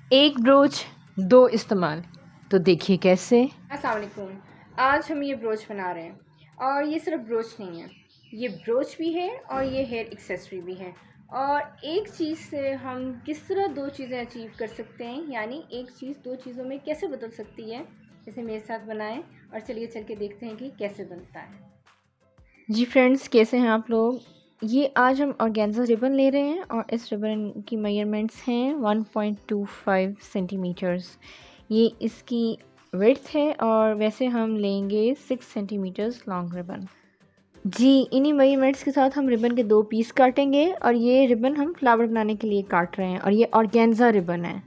एक ब्रोच दो इस्तेमाल, तो देखिए कैसे। अस्सलाम वालेकुम। आज हम ये ब्रोच बना रहे हैं और ये सिर्फ ब्रोच नहीं है, ये ब्रोच भी है और ये हेयर एक्सेसरी भी है। और एक चीज़ से हम किस तरह दो चीज़ें अचीव कर सकते हैं, यानी एक चीज़ दो चीज़ों में कैसे बदल सकती है। इसे मेरे साथ बनाएं और चलिए चल के देखते हैं कि कैसे बनता है। जी फ्रेंड्स, कैसे हैं आप लोग। ये आज हम ऑर्गेन्जा रिबन ले रहे हैं और इस रिबन की मेजरमेंट्स हैं 1.25 सेंटीमीटर्स। ये इसकी विड्थ है और वैसे हम लेंगे 6 सेंटीमीटर्स लॉन्ग रिबन। जी, इन्हीं मेजरमेंट्स के साथ हम रिबन के 2 पीस काटेंगे और ये रिबन हम फ्लावर बनाने के लिए काट रहे हैं और ये ऑर्गेन्जा रिबन है।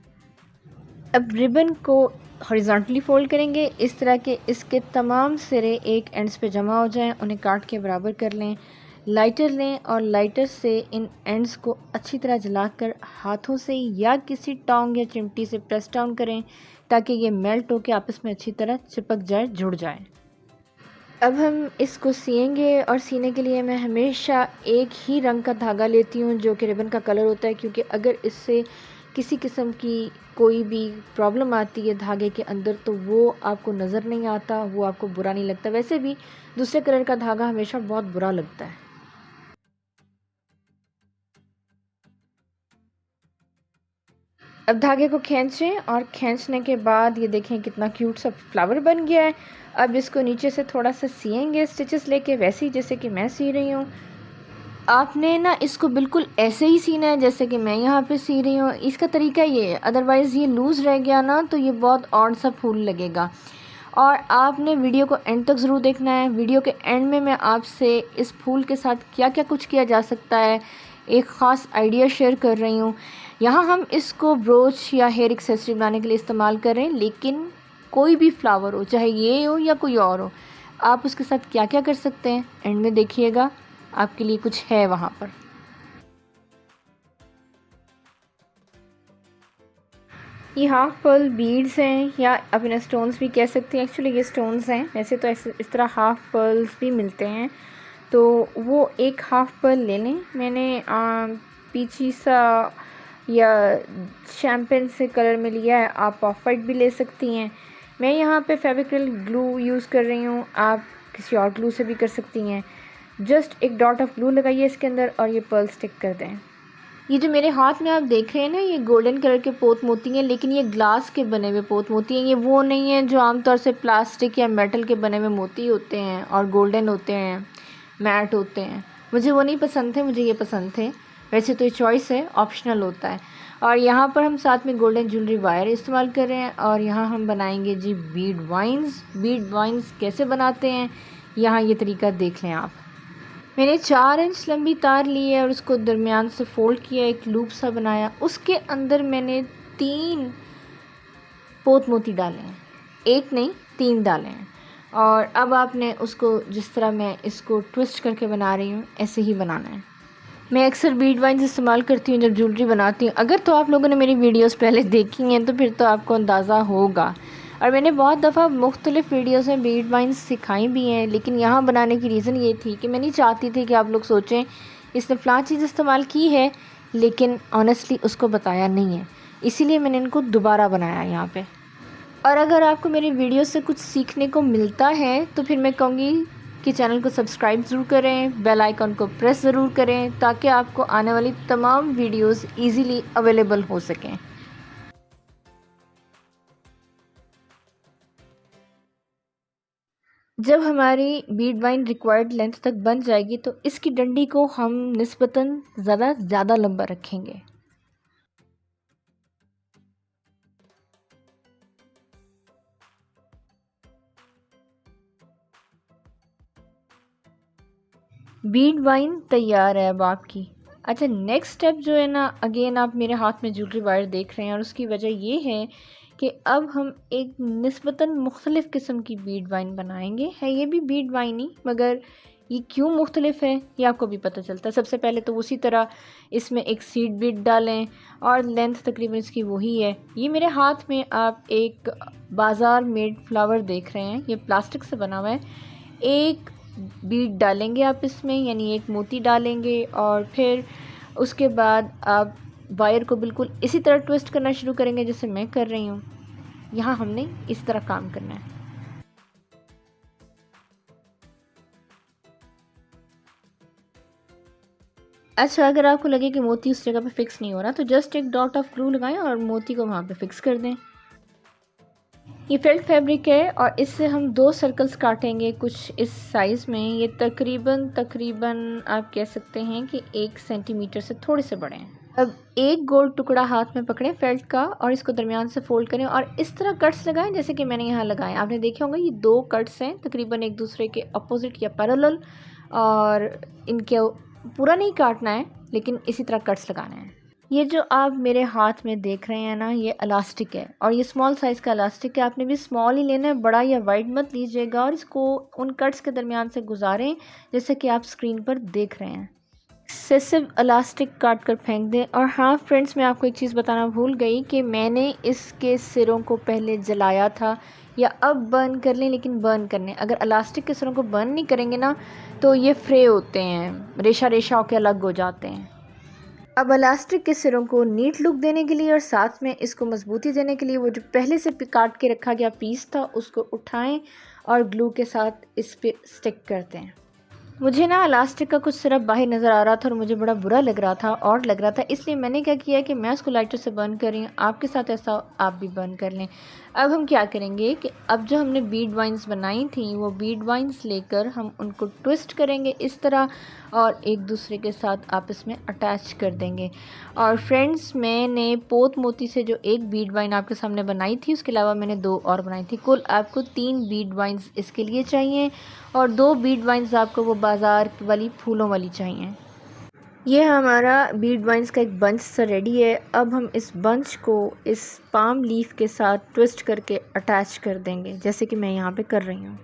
अब रिबन को हॉरिजॉन्टली फोल्ड करेंगे इस तरह के, इसके तमाम सिरे एक एंड्स पे जमा हो जाएं, उन्हें काट के बराबर कर लें। लाइटर लें और लाइटर से इन एंड्स को अच्छी तरह जलाकर हाथों से या किसी टोंग या चिमटी से प्रेस डाउन करें ताकि ये मेल्ट होकर आपस में अच्छी तरह चिपक जाए, जुड़ जाए। अब हम इसको सिएंगे और सीने के लिए मैं हमेशा एक ही रंग का धागा लेती हूँ जो कि रिबन का कलर होता है, क्योंकि अगर इससे किसी किस्म की कोई भी प्रॉब्लम आती है धागे के अंदर तो वो आपको नज़र नहीं आता, वो आपको बुरा नहीं लगता। वैसे भी दूसरे कलर का धागा हमेशा बहुत बुरा लगता है। अब धागे को खींचें और खींचने के बाद ये देखें कितना क्यूट सा फ्लावर बन गया है। अब इसको नीचे से थोड़ा सा सिएंगे स्टिचेस लेके, वैसे ही जैसे कि मैं सी रही हूँ। आपने ना इसको बिल्कुल ऐसे ही सीना है जैसे कि मैं यहाँ पे सी रही हूँ। इसका तरीका ये है, अदरवाइज़ ये लूज़ रह गया ना तो ये बहुत ऑड सा फूल लगेगा। और आपने वीडियो को एंड तक ज़रूर देखना है। वीडियो के एंड में मैं आपसे इस फूल के साथ क्या क्या कुछ किया जा सकता है एक ख़ास आइडिया शेयर कर रही हूँ। यहाँ हम इसको ब्रोच या हेयर एक्सेसरी बनाने के लिए इस्तेमाल करें, लेकिन कोई भी फ्लावर हो, चाहे ये हो या कोई और हो, आप उसके साथ क्या क्या कर सकते हैं एंड में देखिएगा, आपके लिए कुछ है वहाँ पर। ये हाफ पर्ल बीड्स हैं या आप इन्हें स्टोन्स भी कह सकते हैं। एक्चुअली ये स्टोन्स हैं, वैसे तो ऐसे इस तरह हाफ पर्ल्स भी मिलते हैं। तो वो एक हाफ पर्ल ले लें। मैंने पीची सा या शैम्पेन से कलर में लिया है, आप ऑफ वाइट भी ले सकती हैं। मैं यहाँ पे फेविक्रिल ग्लू यूज़ कर रही हूँ, आप किसी और ग्लू से भी कर सकती हैं। जस्ट एक डॉट ऑफ ग्लू लगाइए इसके अंदर और ये पर्ल स्टिक कर दें। ये जो मेरे हाथ में आप देख रहे हैं ना, ये गोल्डन कलर के पोत मोती हैं, लेकिन ये ग्लास के बने हुए पोत मोती हैं। ये वो नहीं है जो आमतौर से प्लास्टिक या मेटल के बने हुए मोती होते हैं और गोल्डन होते हैं, मैट होते हैं। मुझे वो नहीं पसंद थे, मुझे ये पसंद थे। वैसे तो ये चॉइस है, ऑप्शनल होता है। और यहाँ पर हम साथ में गोल्डन ज्वेलरी वायर इस्तेमाल कर रहे हैं और यहाँ हम बनाएंगे जी बीड वाइन्स। बीड वाइन्स कैसे बनाते हैं, यहाँ ये तरीका देख लें आप। मैंने 4 इंच लंबी तार ली है और उसको दरमियान से फोल्ड किया, एक लूप सा बनाया, उसके अंदर मैंने 3 पोत मोती डाले हैं, एक नहीं 3 डाले हैं। और अब आपने उसको जिस तरह मैं इसको ट्विस्ट करके बना रही हूँ ऐसे ही बनाना है। मैं अक्सर बीड वाइन्स इस्तेमाल करती हूँ जब ज्वेलरी बनाती हूँ। अगर तो आप लोगों ने मेरी वीडियोस पहले देखी हैं तो फिर तो आपको अंदाज़ा होगा। और मैंने बहुत दफ़ा मुख्तलिफ़ वीडियोस में बीड वाइन्स सिखाई भी हैं, लेकिन यहाँ बनाने की रीज़न ये थी कि मैं नहीं चाहती थी कि आप लोग सोचें इसने फ़लाँ चीज़ इस्तेमाल की है, लेकिन ऑनेस्टली उसको बताया नहीं है, इसीलिए मैंने इनको दोबारा बनाया यहाँ पे। और अगर आपको मेरी वीडियो से कुछ सीखने को मिलता है तो फिर मैं कहूँगी कि चैनल को सब्सक्राइब ज़रूर करें, बेल आइकन को प्रेस ज़रूर करें ताकि आपको आने वाली तमाम वीडियोस इजीली अवेलेबल हो सकें। जब हमारी बीड वाइन रिक्वायर्ड लेंथ तक बन जाएगी तो इसकी डंडी को हम निस्बतन ज़्यादा लंबा रखेंगे। बीड वाइन तैयार है अब आपकी। अच्छा, नेक्स्ट स्टेप जो है ना, अगेन आप मेरे हाथ में ज्वेलरी वायर देख रहे हैं और उसकी वजह ये है कि अब हम एक निस्बतन मुख्तलिफ़ किस्म की बीड वाइन बनाएंगे। है ये भी बीड वाइन ही, मगर ये क्यों मुख्तलिफ़ है ये आपको भी पता चलता है। सबसे पहले तो उसी तरह इसमें एक सीड बीड डालें और लेंथ तकरीबन इसकी वही है। ये मेरे हाथ में आप एक बाज़ार मेड फ्लावर देख रहे हैं, ये प्लास्टिक से बना हुआ है। एक बीड डालेंगे आप इसमें, यानी एक मोती डालेंगे और फिर उसके बाद आप वायर को बिल्कुल इसी तरह ट्विस्ट करना शुरू करेंगे जैसे मैं कर रही हूँ। यहाँ हमने इस तरह काम करना है। अच्छा, अगर आपको लगे कि मोती उस जगह पे फिक्स नहीं हो रहा तो जस्ट एक डॉट ऑफ ग्लू लगाएं और मोती को वहाँ पे फिक्स कर दें। ये फेल्ट फैब्रिक है और इससे हम 2 सर्कल्स काटेंगे कुछ इस साइज़ में। ये तकरीबन आप कह सकते हैं कि 1 सेंटीमीटर से थोड़े से बड़े हैं। अब एक गोल टुकड़ा हाथ में पकड़ें फेल्ट का और इसको दरमियान से फोल्ड करें और इस तरह कट्स लगाएं जैसे कि मैंने यहाँ लगाए। आपने देखे होंगे ये 2 कट्स हैं तकरीबन एक दूसरे के अपोजिट या पैरेलल, और इनके पूरा नहीं काटना है लेकिन इसी तरह कट्स लगाना है। ये जो आप मेरे हाथ में देख रहे हैं ना, ये इलास्टिक है और ये स्मॉल साइज़ का इलास्टिक है। आपने भी स्मॉल ही लेना है, बड़ा या वाइड मत लीजिएगा। और इसको उन कट्स के दरमियान से गुजारें जैसे कि आप स्क्रीन पर देख रहे हैं। एक्सेसिव इलास्टिक काट कर फेंक दें। और हाँ फ्रेंड्स, मैं आपको एक चीज़ बताना भूल गई कि मैंने इसके सिरों को पहले जलाया था, या अब बर्न कर लें, लेकिन बर्न करने अगर इलास्टिक के सिरों को बर्न नहीं करेंगे ना तो ये फ्रे होते हैं, रेशा रेशा होकर अलग हो जाते हैं। अब इलास्टिक के सिरों को नीट लुक देने के लिए और साथ में इसको मजबूती देने के लिए वो जो पहले से काट के रखा गया पीस था उसको उठाएं और ग्लू के साथ इस पे स्टिक करते हैं। मुझे ना इलास्टिक का कुछ सिर्फ बाहर नज़र आ रहा था और मुझे बड़ा बुरा लग रहा था और लग रहा था, इसलिए मैंने क्या किया कि मैं उसको लाइटर से बर्न कर रही हूँ। आपके साथ ऐसा आप भी बर्न कर लें। अब हम क्या करेंगे कि अब जो हमने बीड वाइंस बनाई थी वो बीड वाइंस लेकर हम उनको ट्विस्ट करेंगे इस तरह और एक दूसरे के साथ आपस में अटैच कर देंगे। और फ्रेंड्स, मैंने पोत मोती से जो एक बीड वाइन आपके सामने बनाई थी उसके अलावा मैंने 2 और बनाई थी। कुल आपको 3 बीड वाइंस इसके लिए चाहिए और 2 बीड वाइंस आपको वो बाज़ार वाली फूलों वाली चाहिए। ये हमारा बीड वाइंस का एक बंच सा रेडी है। अब हम इस बंच को इस पाम लीफ के साथ ट्विस्ट करके अटैच कर देंगे जैसे कि मैं यहाँ पे कर रही हूँ।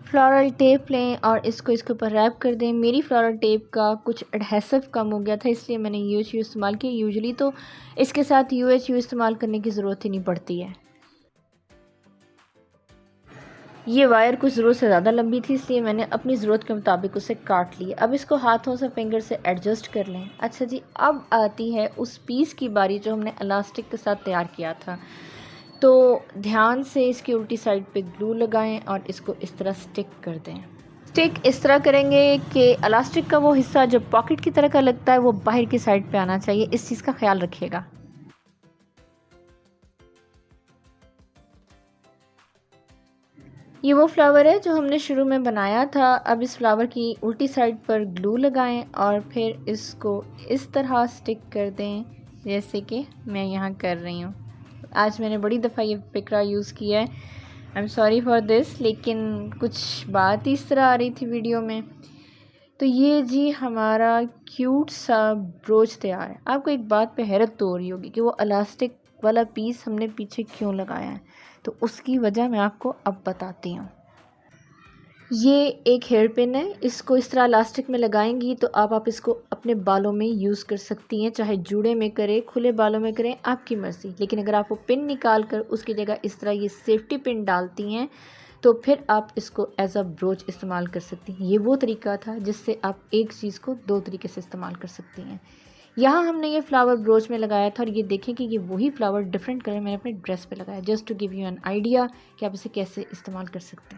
फ्लोरल टेप लें और इसको इसके ऊपर रैप कर दें। मेरी फ्लोरल टेप का कुछ एडहेसिव कम हो गया था इसलिए मैंने UHU इस्तेमाल किया। यूजुअली तो इसके साथ UHU इस्तेमाल करने की ज़रूरत ही नहीं पड़ती है। ये वायर कुछ ज़रूरत से ज़्यादा लंबी थी इसलिए मैंने अपनी ज़रूरत के मुताबिक उसे काट लिया। अब इसको हाथों से फिंगर से एडजस्ट कर लें। अच्छा जी, अब आती है उस पीस की बारी जो हमने इलास्टिक के साथ तैयार किया था। तो ध्यान से इसकी उल्टी साइड पे ग्लू लगाएं और इसको इस तरह स्टिक कर दें। स्टिक इस तरह करेंगे कि इलास्टिक का वो हिस्सा जो पॉकेट की तरह का लगता है वो बाहर की साइड पे आना चाहिए। इस चीज़ का ख्याल रखिएगा। ये वो फ्लावर है जो हमने शुरू में बनाया था। अब इस फ्लावर की उल्टी साइड पर ग्लू लगाएं और फिर इसको इस तरह स्टिक कर दें जैसे कि मैं यहाँ कर रही हूँ। आज मैंने बड़ी दफ़ा ये फिक्रा यूज़ किया है, I am sorry for this, लेकिन कुछ बात इस तरह आ रही थी वीडियो में। तो ये जी हमारा क्यूट सा ब्रोच तैयार है। आपको एक बात पे हैरत तो हो रही होगी कि वो इलास्टिक वाला पीस हमने पीछे क्यों लगाया है, तो उसकी वजह मैं आपको अब बताती हूँ। ये एक हेयर पिन है, इसको इस तरह इलास्टिक में लगाएंगी तो आप इसको अपने बालों में यूज़ कर सकती हैं, चाहे जूड़े में करें, खुले बालों में करें, आपकी मर्ज़ी। लेकिन अगर आप वो पिन निकाल कर उसकी जगह इस तरह ये सेफ्टी पिन डालती हैं तो फिर आप इसको एज अ ब्रोच इस्तेमाल कर सकती हैं। ये वो तरीका था जिससे आप एक चीज़ को 2 तरीके से इस्तेमाल कर सकती हैं। यहाँ हमने ये फ्लावर ब्रोच में लगाया था और ये देखें कि ये वही फ्लावर डिफरेंट कलर मैंने अपने ड्रेस पे लगाया, just to give you an idea कि आप इसे कैसे इस्तेमाल कर सकते हैं।